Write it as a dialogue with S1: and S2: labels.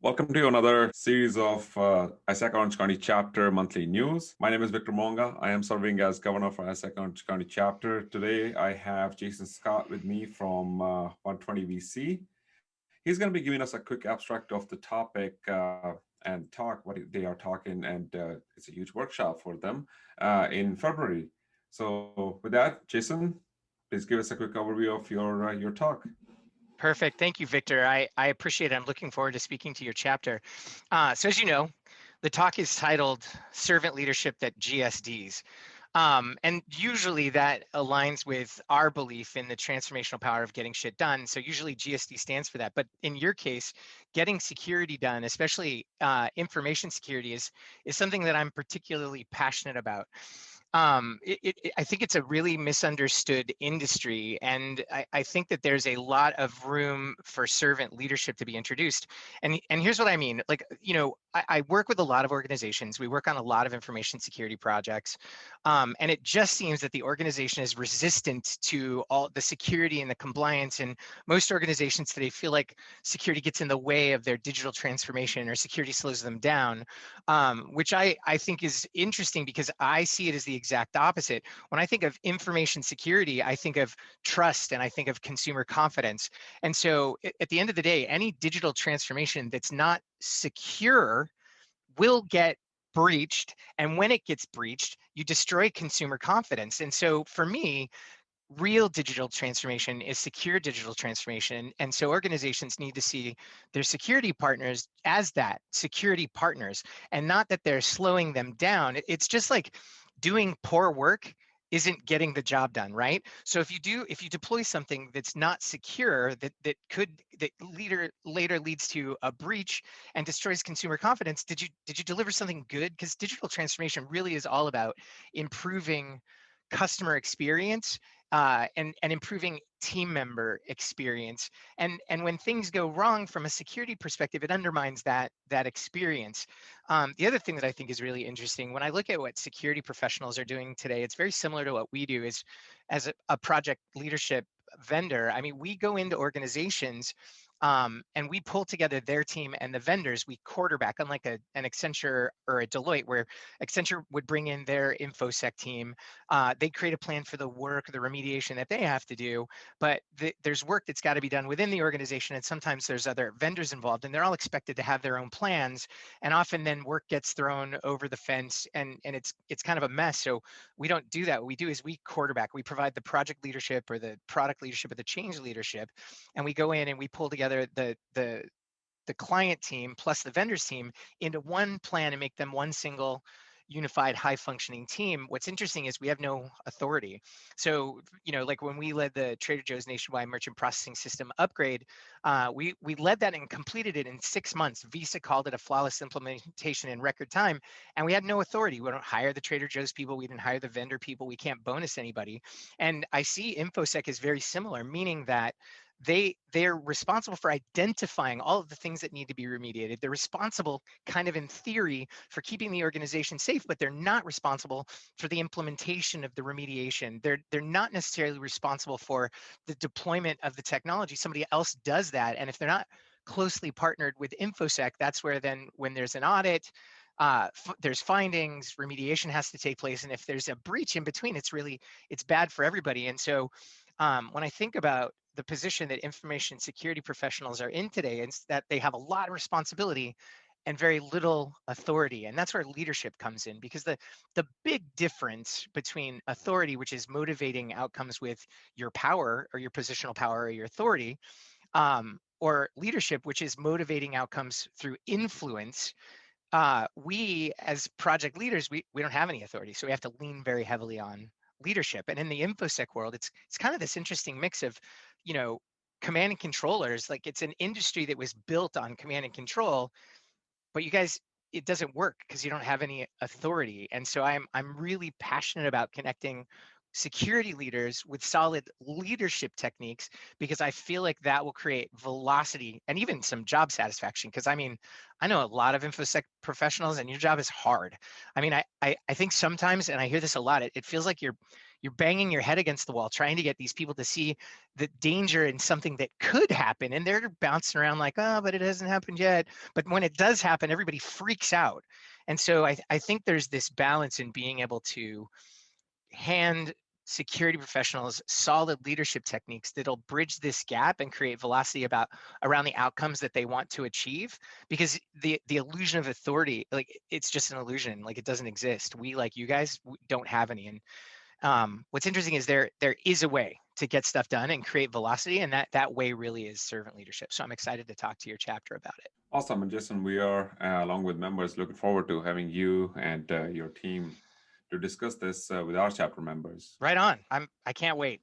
S1: Welcome to another series of ISAC Orange County Chapter Monthly News. My name is Victor Monga. I am serving as governor for ISAC Orange County Chapter. Today, I have Jason Scott with me from 120 VC. He's going to be giving us a quick abstract of the topic and talk what they are talking, and it's a huge workshop for them in February. So, with that, Jason, please give us a quick overview of your talk.
S2: Perfect. Thank you, Victor. I appreciate it. I'm looking forward to speaking to your chapter. So as you know, the talk is titled Servant Leadership That GSDs. And usually that aligns with our belief in the transformational power of getting shit done. So usually GSD stands for that. But in your case, getting security done, especially information security, is something that I'm particularly passionate about. I think it's a really misunderstood industry, and I think that there's a lot of room for servant leadership to be introduced. And here's what I mean. Like, I work with a lot of organizations. We work on a lot of information security projects, and it just seems that the organization is resistant to all the security and the compliance. And most organizations today feel like security gets in the way of their digital transformation, or security slows them down, which I think is interesting, because I see it as the exact opposite. When I think of information security, I think of trust and I think of consumer confidence. And so at the end of the day, any digital transformation that's not secure will get breached. And when it gets breached, you destroy consumer confidence. And so for me, real digital transformation is secure digital transformation. And so organizations need to see their security partners as that, security partners, and not that they're slowing them down. It's just like doing poor work isn't getting the job done, right? So if you deploy something that's not secure, that later leads to a breach and destroys consumer confidence, did you deliver something good? Because digital transformation really is all about improving customer experience, and improving team member experience. And when things go wrong from a security perspective, it undermines that experience. The other thing that I think is really interesting, when I look at what security professionals are doing today, it's very similar to what we do as a project leadership vendor. I mean, we go into organizations, and we pull together their team and the vendors. We quarterback, unlike an Accenture or a Deloitte, where Accenture would bring in their InfoSec team. They create a plan for the work, the remediation that they have to do, but there's work that's got to be done within the organization, and sometimes there's other vendors involved, and they're all expected to have their own plans, and often then work gets thrown over the fence, and it's kind of a mess. So we don't do that. What we do is we quarterback. We provide the project leadership or the product leadership or the change leadership, and we go in and we pull together the client team plus the vendors team into one plan and make them one single unified high functioning team. What's interesting is we have no authority. So, like when we led the Trader Joe's nationwide merchant processing system upgrade, we led that and completed it in 6 months. Visa called it a flawless implementation in record time, and we had no authority. We don't hire the Trader Joe's people. We didn't hire the vendor people. We can't bonus anybody. And I see InfoSec is very similar, meaning that they're responsible for identifying all of the things that need to be remediated. They're responsible, kind of in theory, for keeping the organization safe, but they're not responsible for the implementation of the remediation. They're not necessarily responsible for the deployment of the technology. Somebody else does that. And if they're not closely partnered with InfoSec, that's where then when there's an audit, there's findings, remediation has to take place. And if there's a breach in between, it's bad for everybody. And so when I think about the position that information security professionals are in today, is that they have a lot of responsibility and very little authority. And that's where leadership comes in, because the big difference between authority, which is motivating outcomes with your power or your positional power or your authority, or leadership, which is motivating outcomes through influence. We as project leaders, we don't have any authority. So we have to lean very heavily on leadership. And in the InfoSec world, it's kind of this interesting mix of, command and controllers. Like, it's an industry that was built on command and control, but you guys, it doesn't work because you don't have any authority. And so I'm really passionate about connecting security leaders with solid leadership techniques, because I feel like that will create velocity and even some job satisfaction. Because I mean, I know a lot of InfoSec professionals, and your job is hard. I mean, I think sometimes, and I hear this a lot, it feels like you're banging your head against the wall, trying to get these people to see the danger in something that could happen. And they're bouncing around like, oh, but it hasn't happened yet. But when it does happen, everybody freaks out. And so I think there's this balance in being able to hand security professionals solid leadership techniques that'll bridge this gap and create velocity around the outcomes that they want to achieve, because the illusion of authority, like, it's just an illusion. Like, it doesn't exist. We, like you guys, don't have any. And what's interesting is there is a way to get stuff done and create velocity, and that way really is servant leadership. So I'm excited to talk to your chapter about it.
S1: Awesome. And Jason, we are, along with members, looking forward to having you and your team to discuss this with our chapter members.
S2: Right on. I can't wait.